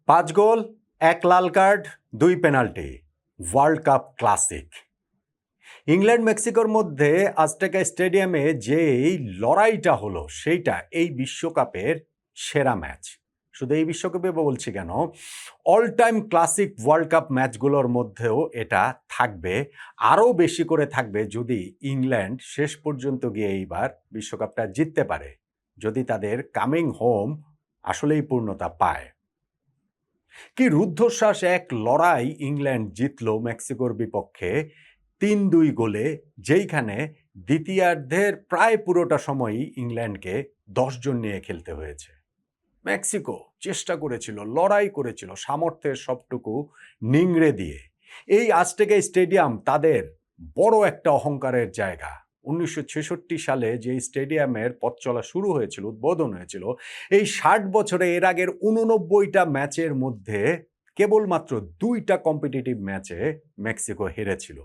৫ goal, ১ লাল card, ২ penalty. World cup classic. England মেক্সিকোর মধ্যে আজটেকা স্টেডিয়ামে যেই লড়াইটা হলো সেইটা এই বিশ্বকাপের সেরা ম্যাচ। শুধু এই বিশ্বকাপে বলছি কেন, all time classic world cup ম্যাচগুলোর মধ্যেও এটা থাকবে। আরও বেশি করে থাকবে যদি ইংল্যান্ড শেষ পর্যন্ত গিয়ে এইবার বিশ্বকাপটা জিততে পারে, যদি তাদের কামিং হোম আসলেই পূর্ণতা পায়। কি রুদ্ধশ্বাস এক লড়াই ইংল্যান্ড জিতল মেক্সিকোর বিপক্ষে ৩-২ গোলে, যেইখানে দ্বিতীয়ার্ধের প্রায় পুরোটা সময়ই ইংল্যান্ডকে ১০ জন নিয়ে খেলতে হয়েছে। মেক্সিকো চেষ্টা করেছিল, লড়াই করেছিল সামর্থ্যের সবটুকু নিংড়ে দিয়ে। এই আজটেকা স্টেডিয়াম তাদের বড় একটা অহংকারের জায়গা। ১৯৬৬ সালে যে স্টেডিয়ামের পথ চলা শুরু হয়েছিল, উদ্বোধন হয়েছিল, এই ৬০ বছরে এর আগের ৮৯টা ম্যাচের মধ্যে কেবলমাত্র ২টা কম্পিটিটিভ ম্যাচে মেক্সিকো হেরেছিল।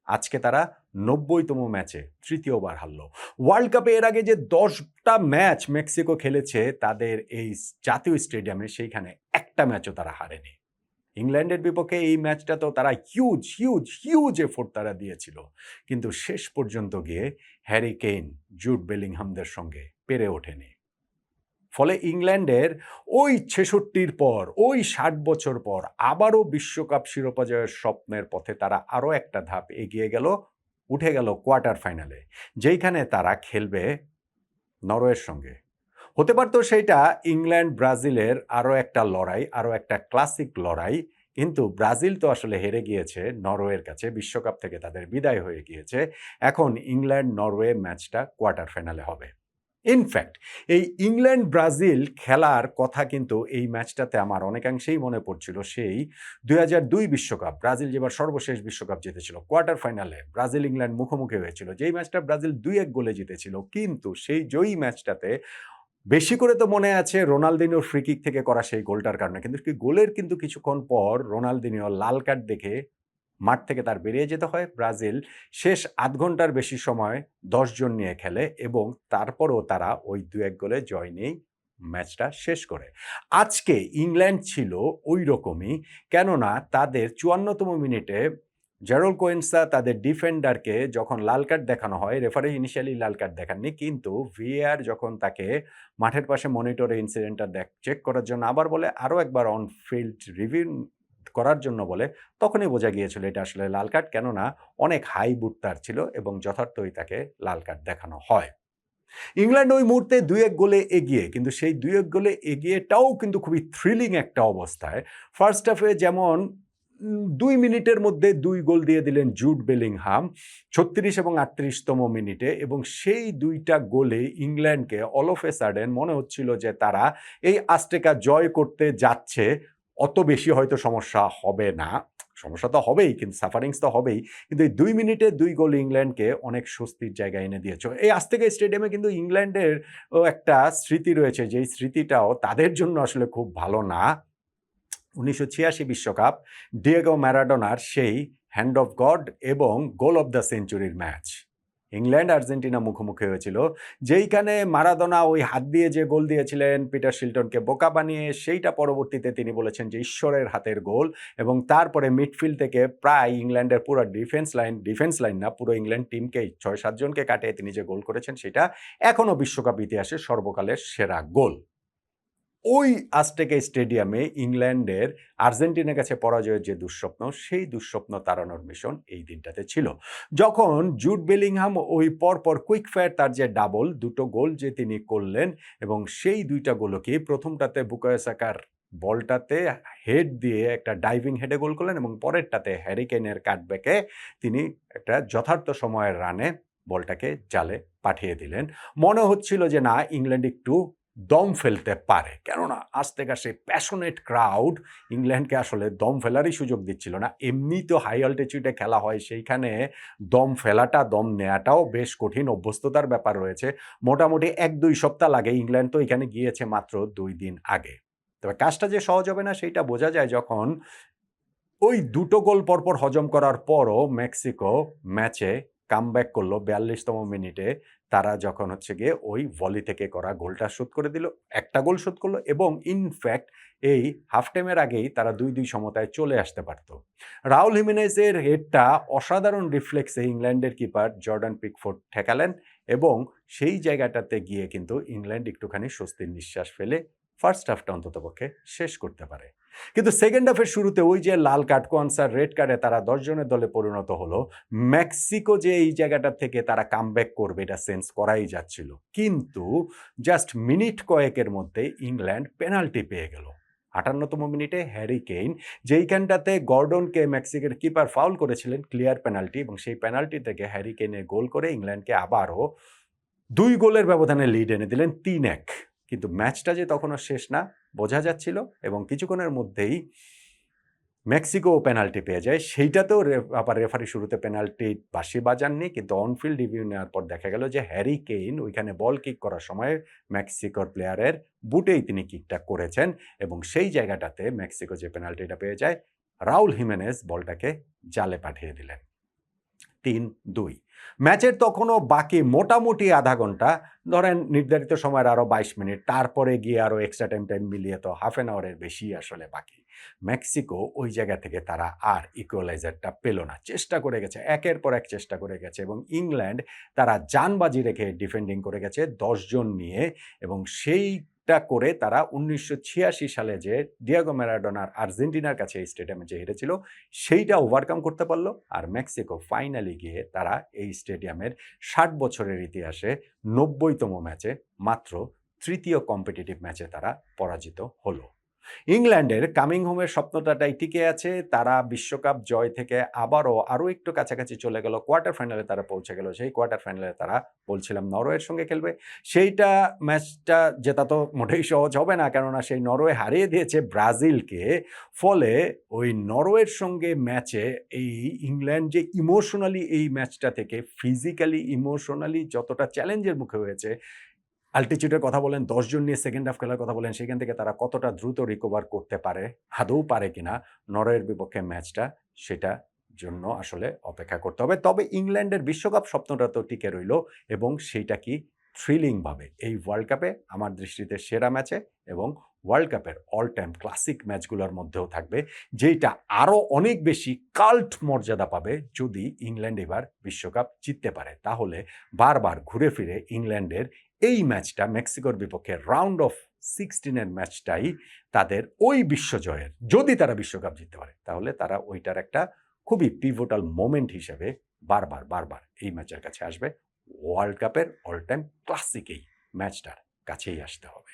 আজকে তারা ৯০তম ম্যাচে তৃতীয়বার হারল। ওয়ার্ল্ড কাপে এর আগে যে ১০টা ম্যাচ মেক্সিকো খেলেছে তাদের এই জাতীয় স্টেডিয়ামে, সেইখানে একটা ম্যাচও তারা হারেনি। ইংল্যান্ডের বিপক্ষে এই ম্যাচটাতেও তারা হিউজ এফোর্ট তারা দিয়েছিল, কিন্তু শেষ পর্যন্ত গিয়ে হ্যারি কেইন, জুড বেলিংহামদের সঙ্গে পেরে ওঠেনি। ফলে ইংল্যান্ডের ওই ৬৬র পর, ওই ৬০ বছর পর আবারও বিশ্বকাপ শিরোপা জয়ের স্বপ্নের পথে তারা আরও একটা ধাপ এগিয়ে গেল, উঠে গেল কোয়ার্টার ফাইনালে, যেইখানে তারা খেলবে নরওয়ের সঙ্গে। হতে পারত সেইটা ইংল্যান্ড ব্রাজিলের আরও একটা লড়াই, আরও একটা ক্লাসিক লড়াই, কিন্তু ব্রাজিল তো আসলে হেরে গিয়েছে নরওয়ের কাছে, বিশ্বকাপ থেকে তাদের বিদায় হয়ে গিয়েছে। এখন ইংল্যান্ড নরওয়ে ম্যাচটা কোয়ার্টার ফাইনালে হবে। ইনফ্যাক্ট এই ইংল্যান্ড ব্রাজিল খেলার কথা কিন্তু এই ম্যাচটাতে আমার অনেকাংশেই মনে পড়ছিল সেই ২০০২ বিশ্বকাপ, ব্রাজিল যেবার সর্বশেষ বিশ্বকাপ জিতেছিল, কোয়ার্টার ফাইনালে ব্রাজিল ইংল্যান্ড মুখোমুখি হয়েছিল, যেই ম্যাচটা ব্রাজিল ২-১ গোলে জিতেছিল। কিন্তু সেই জয়ী ম্যাচটাতে বেশি করে তো মনে আছে রোনালদিনিওর ফ্রি কিক থেকে করা সেই গোলটার কারণে, কিন্তু গোলের কিন্তু কিছুক্ষণ পর রোনালদিনিও লাল কার্ড দেখে মাঠ থেকে তার বেরিয়ে যেতে হয়। ব্রাজিল শেষ আধ ঘন্টার বেশি সময় ১০ জন নিয়ে খেলে এবং তারপরও তারা ওই ২-১ গোলে জয় নিয়েই ম্যাচটা শেষ করে। আজকে ইংল্যান্ড ছিল ওই রকমই, কেননা তাদের ৫৪তম মিনিটে জেরল কোয়েন্সা তাদের ডিফেন্ডারকে যখন লাল কার্ড দেখানো হয়, রেফারি ইনিশিয়ালি লাল কার্ড দেখাননি, কিন্তু ভিএআর যখন তাকে মাঠের পাশে মনিটরে ইনসিডেন্টটা চেক করার জন্য আবার বলে, আরও একবার অন ফিল্ড রিভিউ করার জন্য বলে, তখনই বোঝা গিয়েছিল এটা আসলে লাল কার্ড, কেননা অনেক হাই বুট তার ছিল এবং যথার্থই তাকে লাল কার্ড দেখানো হয়। ইংল্যান্ড ওই মুহূর্তে ২-১ গোলে এগিয়ে, কিন্তু সেই ২-১ গোলে এগিয়েটাও কিন্তু খুবই থ্রিলিং একটা অবস্থায়। ফার্স্ট হাফে যেমন ২ মিনিটের মধ্যে ২ গোল দিয়ে দিলেন জুড বেলিংহাম ৩৬ এবং ৩৮তম মিনিটে, এবং সেই ২টা গোলে ইংল্যান্ডকে অল অফ এ সাডেন মনে হচ্ছিল যে তারা এই আজটেকা জয় করতে যাচ্ছে, অত বেশি হয়তো সমস্যা হবে না। সমস্যা তো হবেই, কিন্তু সাফারিংস তো হবেই, কিন্তু এই ২ মিনিটে ২ গোল ইংল্যান্ডকে অনেক স্বস্তির জায়গায় এনে দিয়েছে। এই আজতেকা স্টেডিয়ামে কিন্তু ইংল্যান্ডের একটা স্মৃতি রয়েছে, যেই স্মৃতিটাও তাদের জন্য আসলে খুব ভালো না। ১৯৮৬ বিশ্বকাপ, ডিয়েগো ম্যারাডোনার সেই হ্যান্ড অফ গড এবং গোল অফ দ্য সেঞ্চুরির ম্যাচ। ইংল্যান্ড আর্জেন্টিনা মুখোমুখি হয়েছিল, যেইখানে মারাদোনা ওই হাত দিয়ে যে গোল দিয়েছিলেন পিটার শিল্টনকে বোকা বানিয়ে, সেইটা পরবর্তীতে তিনি বলেছেন যে ঈশ্বরের হাতের গোল, এবং তারপরে মিডফিল্ড থেকে প্রায় ইংল্যান্ডের পুরো ডিফেন্স লাইন না, পুরো ইংল্যান্ড টিমকেই ৬-৭ জনকে কাটিয়ে তিনি যে গোল করেছেন, সেটা এখনও বিশ্বকাপ ইতিহাসে সর্বকালের সেরা গোল। ওই আজটেকা স্টেডিয়ামে ইংল্যান্ডের আর্জেন্টিনার কাছে পরাজয়ের যে দুঃস্বপ্ন, সেই দুঃস্বপ্ন তাড়ানোর মিশন এই দিনটাতে ছিল। যখন জুড বেলিংহাম ওই পরপর কুইক ফায়ার তার যে ডাবল ২টো গোল যে তিনি করলেন, এবং সেই ২টা গোলকে প্রথমটাতে বুকায়ো সাকার বলটাতে হেড দিয়ে একটা ডাইভিং হেডে গোল করলেন, এবং পরেরটাতে হ্যারি কেইনের কাটব্যাকে তিনি একটা যথার্থ সময়ের রানে বলটাকে জালে পাঠিয়ে দিলেন। মনে হচ্ছিল যে না, ইংল্যান্ড একটু দম ফেলতে পারে, কেননা আজতেকা সেই প্যাশনেট ক্রাউড ইংল্যান্ডকে আসলে দম ফেলারই সুযোগ দিচ্ছিল না। এমনি তো হাই অল্টিটিউডে খেলা হয়, সেইখানে দম ফেলাটা, দম নেওয়াটাও বেশ কঠিন, অভ্যস্ততার ব্যাপার রয়েছে। মোটামুটি ১-২ সপ্তাহ লাগে। ইংল্যান্ড তো এখানে গিয়েছে মাত্র ২ দিন আগে। তবে কাজটা যে সহজ হবে না সেইটা বোঝা যায় যখন ওই ২টো গোল পরপর হজম করার পরও মেক্সিকো ম্যাচে কামব্যাক করলো ৪২তম মিনিটে তারা যখন হচ্ছে গিয়ে ওই ভলি থেকে করা গোলটা শোধ করে দিল, একটা গোল শোধ করলো এবং ইনফ্যাক্ট এই হাফ টাইমের আগেই তারা ২-২ সমতায় চলে আসতে পারত। রাউল হিমেনেজের হেডটা অসাধারণ রিফ্লেক্সে ইংল্যান্ডের কিপার জর্ডান পিকফোর্ড ঠেকালেন এবং সেই জায়গাটাতে গিয়ে কিন্তু ইংল্যান্ড একটুখানি স্বস্তির নিঃশ্বাস ফেলে ফার্স্ট হাফটা অন্ততপক্ষে শেষ করতে পারে। কিন্তু সেকেন্ড হাফের শুরুতে ওই যে লাল কার্ড, কোয়ান্সার রেড কার্ডে তারা ১০ জনের দলে পরিণত হলো। মেক্সিকো যে এই জায়গাটা থেকে তারা কামব্যাক করবে এটা সেন্স করাই যাচ্ছিল। কিন্তু জাস্ট মিনিট কয়েকের মধ্যে ইংল্যান্ড পেনাল্টি পেয়ে গেল। ৫৮তম মিনিটে হ্যারি কেইন, যেইখানটাতে গর্ডনকে মেক্সিকোর কিপার ফাউল করেছিলেন, ক্লিয়ার পেনাল্টি, এবং সেই পেনাল্টি থেকে হ্যারি কেইনে গোল করে ইংল্যান্ডকে আবারও ২ গোলের ব্যবধানে লিড এনে দিলেন ৩-১। কিন্তু ম্যাচটা যে তখনও শেষ না বোঝা যাচ্ছিল এবং কিছুক্ষণের মধ্যেই মেক্সিকো পেনাল্টি পেয়ে যায়। সেইটাতেও আবার রেফারি শুরুতে পেনাল্টি বাঁশি বাজাননি, কিন্তু অনফিল্ড রিভিউ নেওয়ার পর দেখা গেল যে হ্যারি কেইন ওইখানে বল কিক করার সময় মেক্সিকোর প্লেয়ারের বুটেই তিনি কিকটা করেছেন এবং সেই জায়গাটাতে মেক্সিকো যে পেনাল্টিটা পেয়ে যায়, রাউল হিমেনেজ বলটাকে জালে পাঠিয়ে দিলেন। ৩-২। ম্যাচের তখনও বাকি মোটামুটি আধা ঘন্টা, ধরেন নির্ধারিত সময়ের আরও ২২ মিনিট, তারপরে গিয়ে আরও এক্সট্রা টাইম মিলিয়ে তো হাফ অ্যান আওয়ারের বেশি আসলে বাকি। মেক্সিকো ওই জায়গা থেকে তারা আর ইকুয়ালাইজারটা পেল না। চেষ্টা করে গেছে, একের পর এক চেষ্টা করে গেছে এবং ইংল্যান্ড তারা জানবাজি রেখে ডিফেন্ডিং করে গেছে ১০ জন নিয়ে এবং সেইটা করে তারা ১৯৮৬ সালে যে ডিয়েগো ম্যারাডোনার আর্জেন্টিনার কাছে এই স্টেডিয়ামে যে হেরেছিল সেইটা ওভারকাম করতে পারলো। আর মেক্সিকো ফাইনালি গিয়ে তারা এই স্টেডিয়ামের ৬০ বছরের ইতিহাসে ৯০তম ম্যাচে মাত্র তৃতীয় কম্পিটিটিভ ম্যাচে তারা পরাজিত হলো। ইংল্যান্ডের কামিং হোমের স্বপ্নটাই টিকে আছে। তারা বিশ্বকাপ জয় থেকে আরও একটু কাছাকাছি চলে গেল। কোয়ার্টার ফাইনালে তারা পৌঁছে গেল। সেই কোয়ার্টার ফাইনালে তারা বলছিলাম নরওয়ের সঙ্গে খেলবে। সেইটা ম্যাচটা জেতা তো মোটেই সহজ হবে না, কেননা সেই নরওয়ে হারিয়ে দিয়েছে ব্রাজিলকে। ফলে ওই নরওয়ের সঙ্গে ম্যাচে এই ইংল্যান্ড যে ইমোশনালি এই ম্যাচটা থেকে ফিজিক্যালি ইমোশনালি যতটা চ্যালেঞ্জের মুখে হয়েছে, অ্যাল্টিটিউডের কথা বলেন, ১০ জন নিয়ে সেকেন্ড হাফ খেলার কথা বলেন, সেখান থেকে তারা কতটা দ্রুত রিকভার করতে পারে, আদৌ পারে কিনা নরওয়ের বিপক্ষে ম্যাচটা, সেটা জন্য আসলে অপেক্ষা করতে হবে। তবে ইংল্যান্ডের বিশ্বকাপ স্বপ্নটা তো টিকে রইল এবং সেইটা কি থ্রিলিংভাবে এই ওয়ার্ল্ড কাপে আমার দৃষ্টিতে সেরা ম্যাচে এবং ওয়ার্ল্ড কাপের অল টাইম ক্লাসিক ম্যাচগুলোর মধ্যেও থাকবে, যেইটা আরও অনেক বেশি কাল্ট মর্যাদা পাবে যদি ইংল্যান্ড এবার বিশ্বকাপ জিততে পারে। তাহলে বারবার ঘুরে ফিরে ইংল্যান্ডের এই ম্যাচটা মেক্সিকোর বিপক্ষে রাউন্ড অফ 16-এর ম্যাচটাই তাদের ওই বিশ্বজয়ের, যদি তারা বিশ্বকাপ জিততে পারে তাহলে তারা ওইটার একটা খুবই পিভটাল মোমেন্ট হিসেবে বারবার এই ম্যাচের কাছে আসবে। ওয়ার্ল্ড কাপের অল টাইম ক্লাসিক এই ম্যাচটার কাছেই আসতে হবে।